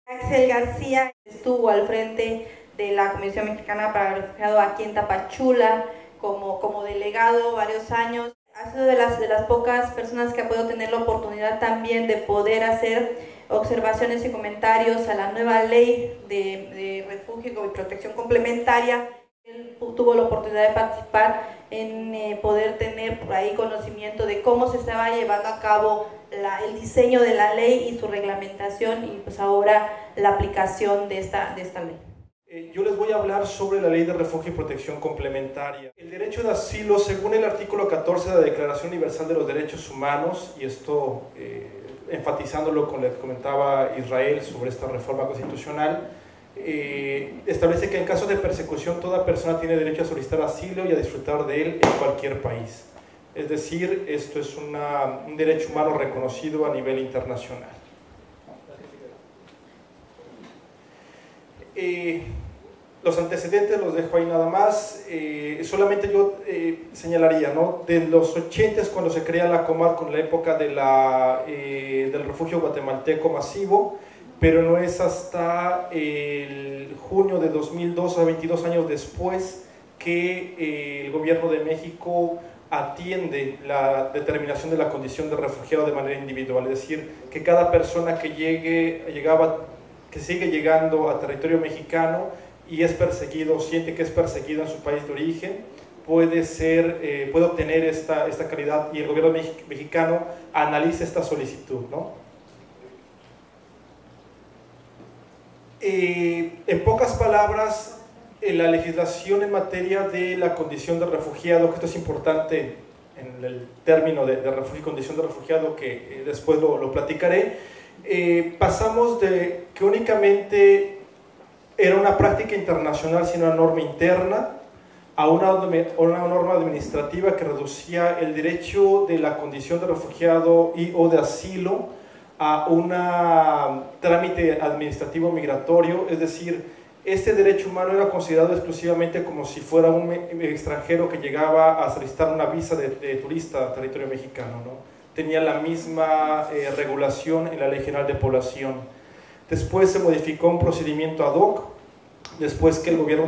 Axel García estuvo al frente de la Comisión Mexicana para el Refugiado aquí en Tapachula como delegado varios años. Ha sido de las pocas personas que ha podido tener la oportunidad también de poder hacer observaciones y comentarios a la nueva ley de refugio y protección complementaria. Él tuvo la oportunidad de participar en poder tener por ahí conocimiento de cómo se estaba llevando a cabo el diseño de la ley y su reglamentación, y pues ahora la aplicación de esta ley. Yo les voy a hablar sobre la Ley de Refugio y Protección Complementaria. El derecho de asilo, según el artículo 14 de la Declaración Universal de los Derechos Humanos, y esto enfatizándolo con lo que comentaba Israel sobre esta reforma constitucional, establece que en caso de persecución toda persona tiene derecho a solicitar asilo y a disfrutar de él en cualquier país. Es decir, esto es un derecho humano reconocido a nivel internacional. Los antecedentes los dejo ahí nada más. Solamente yo señalaría, ¿no? De los 80s, cuando se crea la Comar, con la época de del refugio guatemalteco masivo, pero no es hasta el junio de 2002, a 22 años después, que el gobierno de México atiende la determinación de la condición de refugiado de manera individual, es decir, que cada persona que que sigue llegando a territorio mexicano y es perseguido, siente que es perseguido en su país de origen, puede obtener esta calidad, y el gobierno mexicano analiza esta solicitud, ¿no? En pocas palabras, la legislación en materia de la condición de refugiado, que esto es importante en el término de refugio y condición de refugiado, que después lo platicaré, pasamos de que únicamente era una práctica internacional sin una norma interna a una norma administrativa que reducía el derecho de la condición de refugiado o de asilo a un trámite administrativo migratorio. Es decir, este derecho humano era considerado exclusivamente como si fuera un extranjero que llegaba a solicitar una visa de turista a territorio mexicano, ¿no? Tenía la misma regulación en la Ley General de Población. Después se modificó un procedimiento ad hoc, después que el gobierno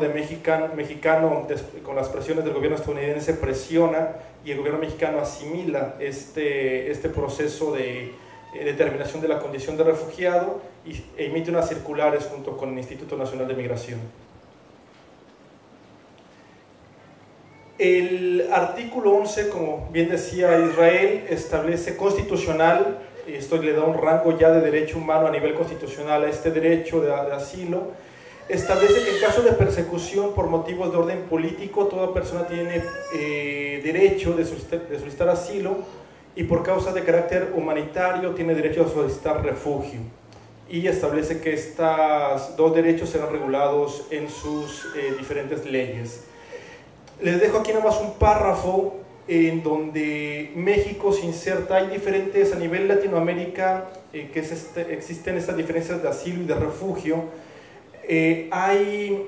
mexicano, con las presiones del gobierno estadounidense, presiona y el gobierno mexicano asimila este proceso de determinación de la condición de refugiado e emite unas circulares junto con el Instituto Nacional de Migración. El artículo 11, como bien decía Israel, establece constitucional, esto le da un rango ya de derecho humano a nivel constitucional a este derecho de asilo. Establece que en caso de persecución por motivos de orden político, toda persona tiene derecho de solicitar asilo, y por causas de carácter humanitario tiene derecho a solicitar refugio. Y establece que estos dos derechos serán regulados en sus diferentes leyes. Les dejo aquí nada más un párrafo en donde México se inserta. Hay diferentes, a nivel Latinoamérica, existen estas diferencias de asilo y de refugio. Hay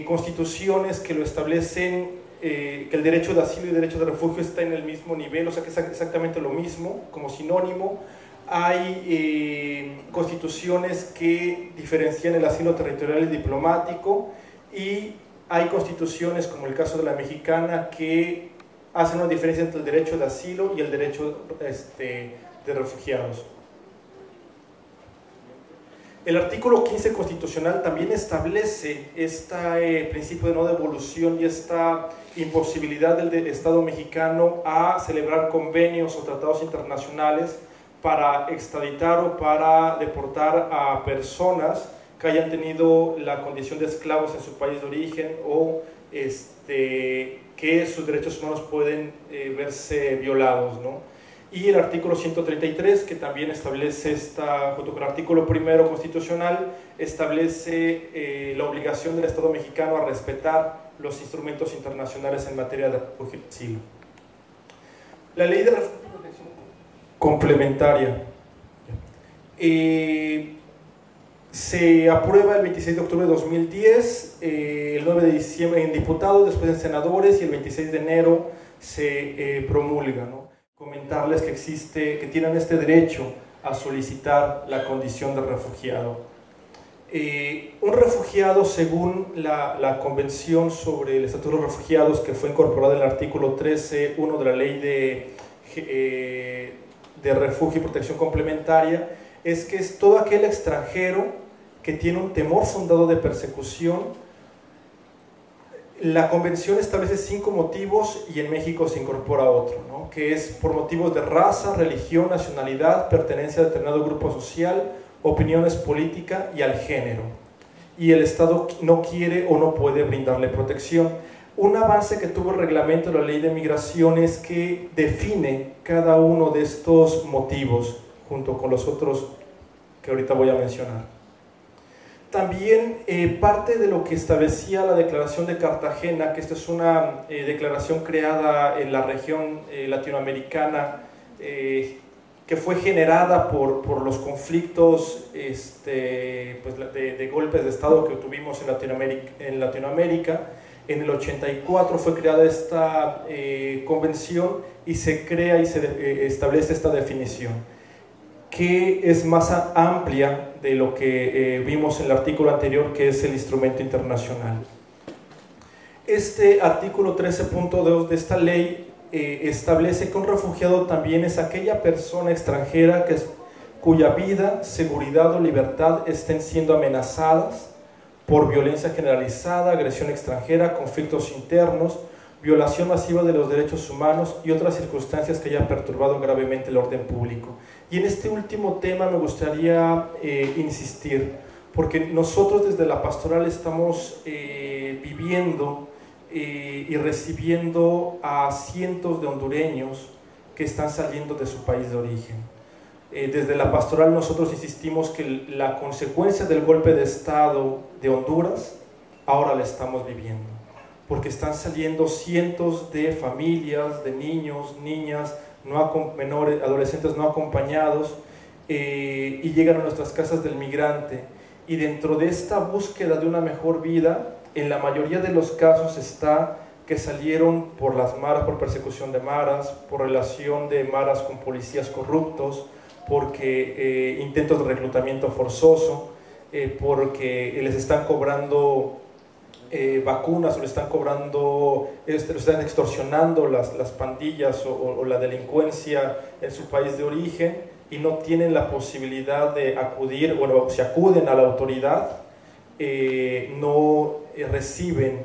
constituciones que lo establecen, que el derecho de asilo y el derecho de refugio está en el mismo nivel, o sea que es exactamente lo mismo, como sinónimo. Hay constituciones que diferencian el asilo territorial y diplomático, y hay constituciones, como el caso de la mexicana, que hacen una diferencia entre el derecho de asilo y el derecho de refugiados. El artículo 15 constitucional también establece este principio de no devolución y esta imposibilidad del Estado mexicano a celebrar convenios o tratados internacionales para extraditar o para deportar a personas que hayan tenido la condición de esclavos en su país de origen, o que sus derechos humanos pueden verse violados, ¿no? Y el artículo 133, que también establece, junto con el artículo primero constitucional, establece la obligación del Estado mexicano a respetar los instrumentos internacionales en materia de refugio y asilo. La ley de refugio y protección complementaria se aprueba el 26 de octubre de 2010, el 9 de diciembre en diputados, después en senadores, y el 26 de enero se promulga, ¿no? Comentarles que tienen este derecho a solicitar la condición de refugiado. Un refugiado, según la Convención sobre el Estatuto de los Refugiados, que fue incorporada en el artículo 13.1 de la Ley de Refugio y Protección Complementaria, es que es todo aquel extranjero que tiene un temor fundado de persecución. La Convención establece 5 motivos y en México se incorpora otro, ¿no? Que es por motivos de raza, religión, nacionalidad, pertenencia a determinado grupo social, opiniones políticas y al género. Y el Estado no quiere o no puede brindarle protección. Un avance que tuvo el reglamento de la Ley de Migración es que define cada uno de estos motivos junto con los otros que ahorita voy a mencionar. También parte de lo que establecía la Declaración de Cartagena, que esta es una declaración creada en la región latinoamericana, que fue generada por los conflictos pues de golpes de Estado que tuvimos en Latinoamérica. En el 84 fue creada esta convención y se crea y se establece esta definición, que es más amplia de lo que vimos en el artículo anterior, que es el instrumento internacional. Este artículo 13.2 de esta ley establece que un refugiado también es aquella persona extranjera cuya vida, seguridad o libertad estén siendo amenazadas por violencia generalizada, agresión extranjera, conflictos internos, violación masiva de los derechos humanos y otras circunstancias que hayan perturbado gravemente el orden público. Y en este último tema me gustaría insistir, porque nosotros desde la pastoral estamos viviendo y recibiendo a cientos de hondureños que están saliendo de su país de origen. Desde la pastoral nosotros insistimos que la consecuencia del golpe de Estado de Honduras ahora la estamos viviendo, porque están saliendo cientos de familias, de niños, niñas, menores, adolescentes no acompañados, y llegan a nuestras casas del migrante, y dentro de esta búsqueda de una mejor vida, en la mayoría de los casos está que salieron por las maras, por persecución de maras, por relación de maras con policías corruptos, porque intentos de reclutamiento forzoso, porque les están cobrando vacunas, o le están cobrando, lo están extorsionando las pandillas o la delincuencia en su país de origen, y no tienen la posibilidad de acudir, bueno, si acuden a la autoridad, no reciben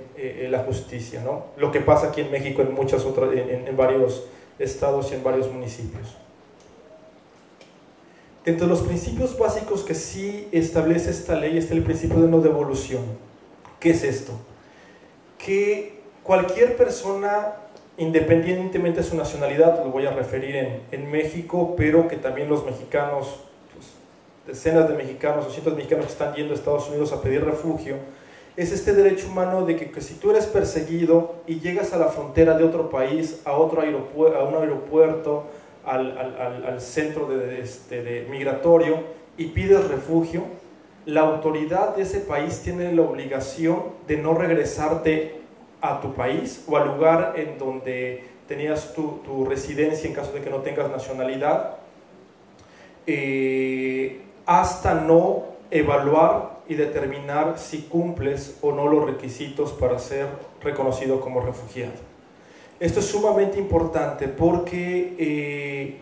la justicia, ¿no? Lo que pasa aquí en México, en muchas otras, en varios estados y en varios municipios. Entre los principios básicos que sí establece esta ley está el principio de no devolución. ¿Qué es esto? Que cualquier persona, independientemente de su nacionalidad, lo voy a referir en México, pero que también los mexicanos, pues, decenas de mexicanos o cientos de mexicanos que están yendo a Estados Unidos a pedir refugio, es este derecho humano de que si tú eres perseguido y llegas a la frontera de otro país, a un aeropuerto, al centro de migratorio, y pides refugio, la autoridad de ese país tiene la obligación de no regresarte a tu país o al lugar en donde tenías tu residencia en caso de que no tengas nacionalidad, hasta no evaluar y determinar si cumples o no los requisitos para ser reconocido como refugiado. Esto es sumamente importante porque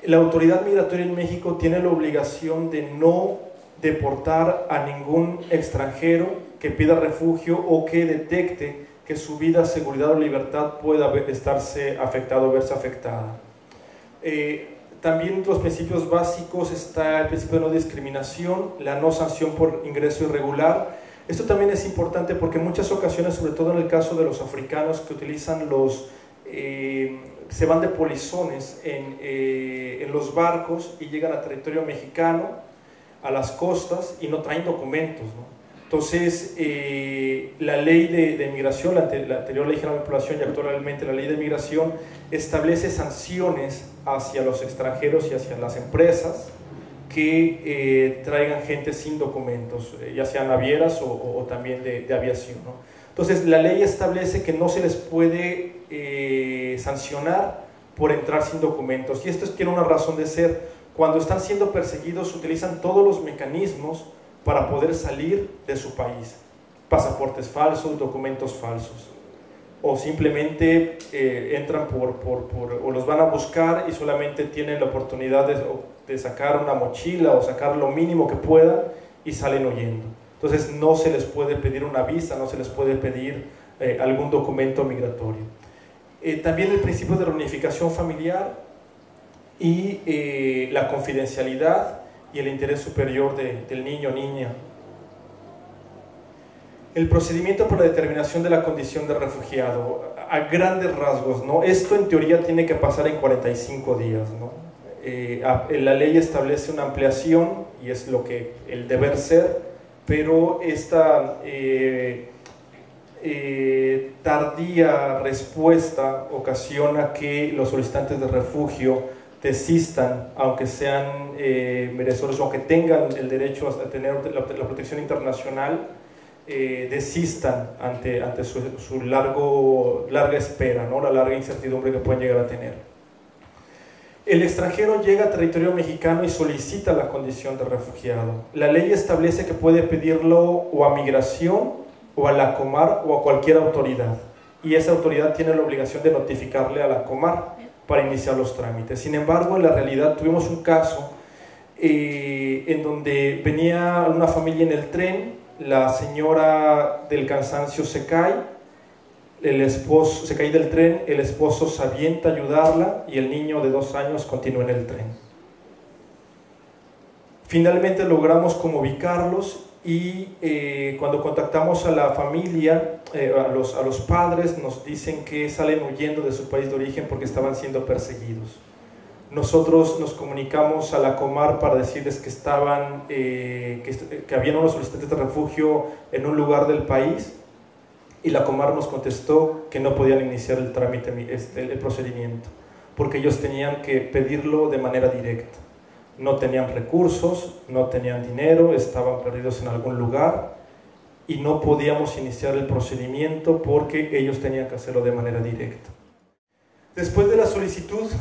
la autoridad migratoria en México tiene la obligación de no deportar a ningún extranjero que pida refugio o que detecte que su vida, seguridad o libertad pueda estarse afectada o verse afectada. También entre los principios básicos está el principio de no discriminación, la no sanción por ingreso irregular. Esto también es importante porque en muchas ocasiones, sobre todo en el caso de los africanos que utilizan se van de polizones en los barcos y llegan a territorio mexicano, a las costas, y no traen documentos, ¿no? Entonces, la ley de migración, la anterior ley general de población y actualmente la ley de migración, establece sanciones hacia los extranjeros y hacia las empresas que traigan gente sin documentos, ya sean navieras o también de aviación, ¿no? Entonces, la ley establece que no se les puede sancionar por entrar sin documentos, y esto tiene una razón de ser. Cuando están siendo perseguidos, utilizan todos los mecanismos para poder salir de su país. Pasaportes falsos, documentos falsos. O simplemente entran o los van a buscar y solamente tienen la oportunidad de sacar una mochila o sacar lo mínimo que puedan y salen huyendo. Entonces no se les puede pedir una visa, no se les puede pedir algún documento migratorio. También el principio de reunificación familiar y la confidencialidad y el interés superior del niño o niña. El procedimiento por la determinación de la condición de refugiado, a grandes rasgos, ¿no? Esto en teoría tiene que pasar en 45 días, ¿no? La ley establece una ampliación y es lo que el deber ser, pero esta tardía respuesta ocasiona que los solicitantes de refugio desistan, aunque sean merecedores, aunque tengan el derecho a tener la protección internacional, desistan ante su larga espera, ¿no? La larga incertidumbre que pueden llegar a tener. El extranjero llega a territorio mexicano y solicita la condición de refugiado. La ley establece que puede pedirlo o a Migración, o a la Comar, o a cualquier autoridad. Y esa autoridad tiene la obligación de notificarle a la Comar para iniciar los trámites. Sin embargo, en la realidad tuvimos un caso en donde venía una familia en el tren, la señora del cansancio se cae, el esposo se cae del tren, el esposo se avienta a ayudarla y el niño de 2 años continúa en el tren. Finalmente logramos como ubicarlos y cuando contactamos a la familia, a los padres, nos dicen que salen huyendo de su país de origen porque estaban siendo perseguidos. Nosotros nos comunicamos a la Comar para decirles que que habían unos solicitantes de refugio en un lugar del país y la Comar nos contestó que no podían iniciar el trámite, el procedimiento, porque ellos tenían que pedirlo de manera directa. No tenían recursos, no tenían dinero, estaban perdidos en algún lugar y no podíamos iniciar el procedimiento porque ellos tenían que hacerlo de manera directa. Después de la solicitud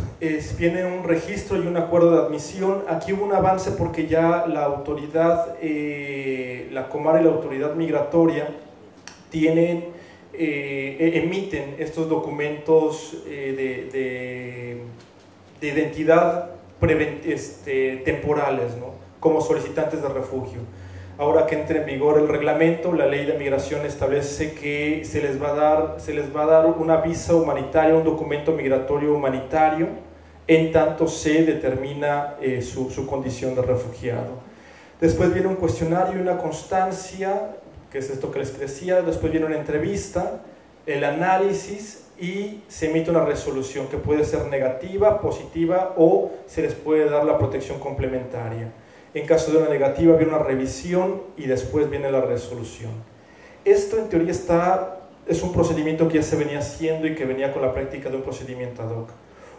viene un registro y un acuerdo de admisión. Aquí hubo un avance porque ya la autoridad, la Comar y la autoridad migratoria emiten estos documentos de identidad temporales, ¿no? Como solicitantes de refugio. Ahora que entre en vigor el reglamento, la ley de migración establece que se les va a dar una visa humanitaria, un documento migratorio humanitario, en tanto se determina su condición de refugiado. Después viene un cuestionario y una constancia, que es esto que les decía. Después viene una entrevista, el análisis y se emite una resolución que puede ser negativa, positiva o se les puede dar la protección complementaria. En caso de una negativa viene una revisión y después viene la resolución. Esto en teoría es un procedimiento que ya se venía haciendo y que venía con la práctica de un procedimiento ad hoc.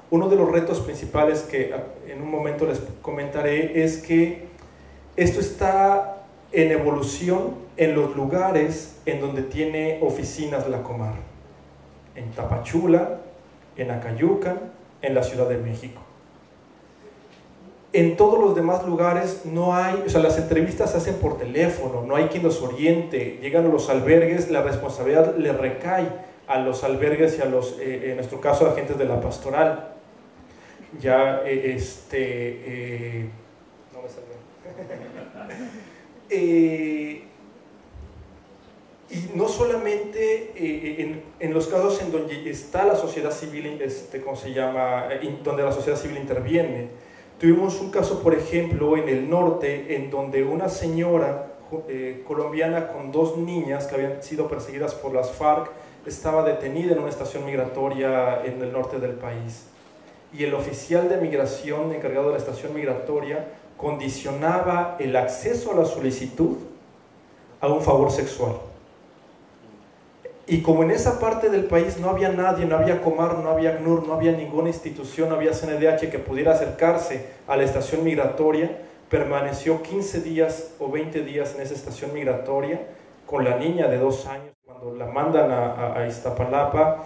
Uno de los retos principales que en un momento les comentaré es que esto está en evolución en los lugares en donde tiene oficinas la Comar. En Tapachula, en Acayucan, en la Ciudad de México. En todos los demás lugares no hay, las entrevistas se hacen por teléfono, no hay quien los oriente, llegan a los albergues, la responsabilidad le recae a los albergues y a en nuestro caso, agentes de la pastoral. Ya, no me salió. Y no solamente en los casos en donde está la sociedad civil, donde la sociedad civil interviene. Tuvimos un caso, por ejemplo, en el norte, en donde una señora colombiana con 2 niñas que habían sido perseguidas por las FARC estaba detenida en una estación migratoria en el norte del país. Y el oficial de migración encargado de la estación migratoria condicionaba el acceso a la solicitud a un favor sexual. Y como en esa parte del país no había nadie, no había Comar, no había ACNUR, no había ninguna institución, no había CNDH que pudiera acercarse a la estación migratoria, permaneció 15 días o 20 días en esa estación migratoria con la niña de 2 años. Cuando la mandan a Iztapalapa,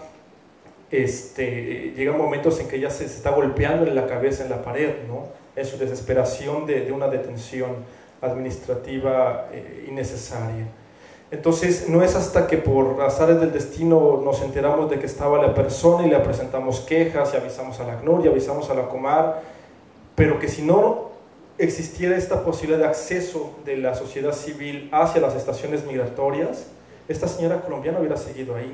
llegan momentos en que ella se está golpeando en la cabeza en la pared, ¿no? En su desesperación de una detención. administrativa innecesaria. Entonces, no es hasta que por azares del destino nos enteramos de que estaba la persona y le presentamos quejas y avisamos a la ACNUR y avisamos a la Comar, pero que si no existiera esta posibilidad de acceso de la sociedad civil hacia las estaciones migratorias, esta señora colombiana hubiera seguido ahí,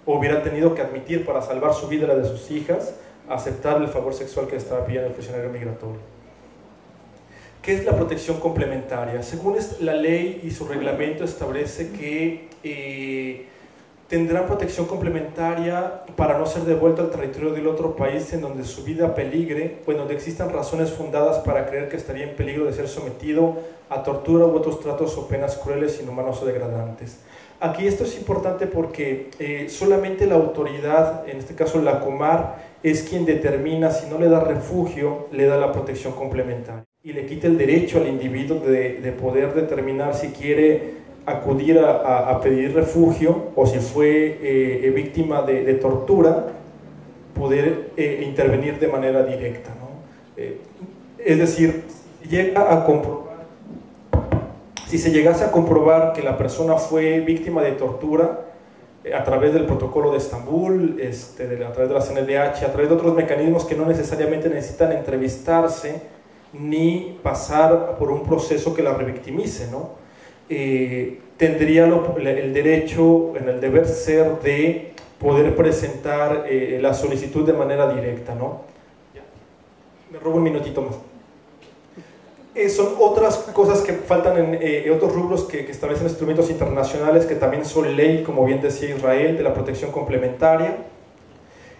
o hubiera tenido que admitir, para salvar su vida y la de sus hijas, aceptar el favor sexual que le estaba pidiendo el funcionario migratorio. ¿Qué es la protección complementaria? Según la ley y su reglamento establece que tendrán protección complementaria para no ser devuelto al territorio del otro país en donde su vida peligre, o en donde existan razones fundadas para creer que estaría en peligro de ser sometido a tortura u otros tratos o penas crueles, inhumanos o degradantes. Aquí esto es importante porque solamente la autoridad, en este caso la Comar, es quien determina si no le da refugio, le da la protección complementaria y le quita el derecho al individuo de poder determinar si quiere acudir a pedir refugio o si fue víctima de tortura, poder intervenir de manera directa, ¿no? Es decir, si se llegase a comprobar que la persona fue víctima de tortura a través del protocolo de Estambul, a través de la CNDH, a través de otros mecanismos que no necesariamente necesitan entrevistarse ni pasar por un proceso que la revictimice, ¿no? Tendría el derecho, en el deber ser, de poder presentar la solicitud de manera directa, ¿no? Me robo un minutito más. Son otras cosas que faltan en otros rubros que establecen instrumentos internacionales que también son ley, como bien decía Israel, de la protección complementaria.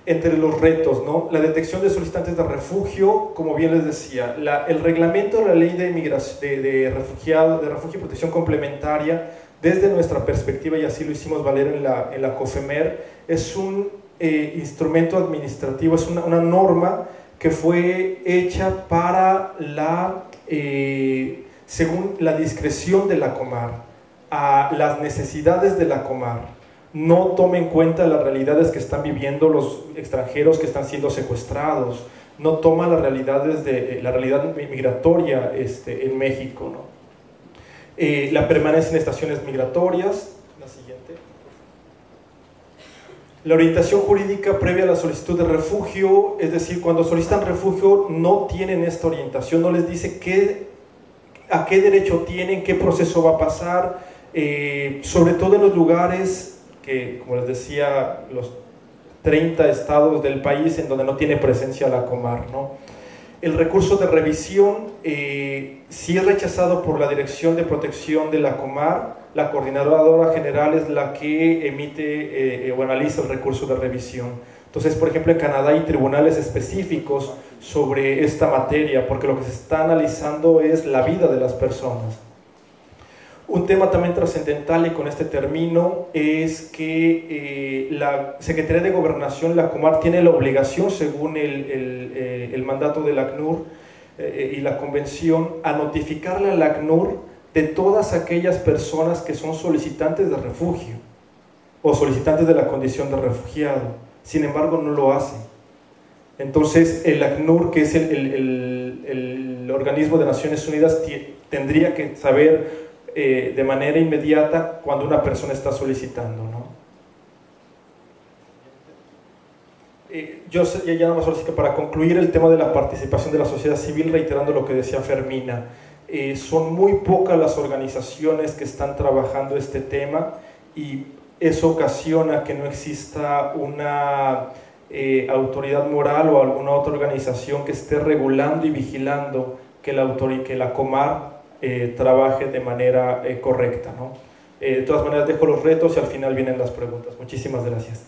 Entre los retos, ¿no? La detección de solicitantes de refugio, como bien les decía, el reglamento de la ley de refugio y protección complementaria, desde nuestra perspectiva, y así lo hicimos valer en la COFEMER, es un instrumento administrativo, es una norma que fue hecha para según la discreción de la Comar, a las necesidades de la Comar. No toma en cuenta las realidades que están viviendo los extranjeros que están siendo secuestrados, no toma las realidades de la realidad migratoria en México, ¿no? La permanencia en estaciones migratorias. La siguiente. La orientación jurídica previa a la solicitud de refugio, es decir, cuando solicitan refugio no tienen esta orientación, no les dice a qué derecho tienen, qué proceso va a pasar, sobre todo en los lugares que, como les decía, los 30 estados del país en donde no tiene presencia la Comar, ¿no? El recurso de revisión, si es rechazado por la Dirección de Protección de la Comar, la Coordinadora General es la que emite o analiza el recurso de revisión. Entonces, por ejemplo, en Canadá hay tribunales específicos sobre esta materia, porque lo que se está analizando es la vida de las personas. Un tema también trascendental, y con este termino, es que la Secretaría de Gobernación, la Comar, tiene la obligación, según el mandato del ACNUR y la convención, a notificarle al ACNUR de todas aquellas personas que son solicitantes de refugio o solicitantes de la condición de refugiado. Sin embargo, no lo hace. Entonces, el ACNUR, que es el organismo de Naciones Unidas, tendría que saber de manera inmediata cuando una persona está solicitando, ¿no? Yo ya nada más ahora sí que para concluir el tema de la participación de la sociedad civil, reiterando lo que decía Fermina, son muy pocas las organizaciones que están trabajando este tema y eso ocasiona que no exista una autoridad moral o alguna otra organización que esté regulando y vigilando que la Comar trabaje de manera correcta, ¿no? De todas maneras dejo los retos y al final vienen las preguntas. Muchísimas gracias.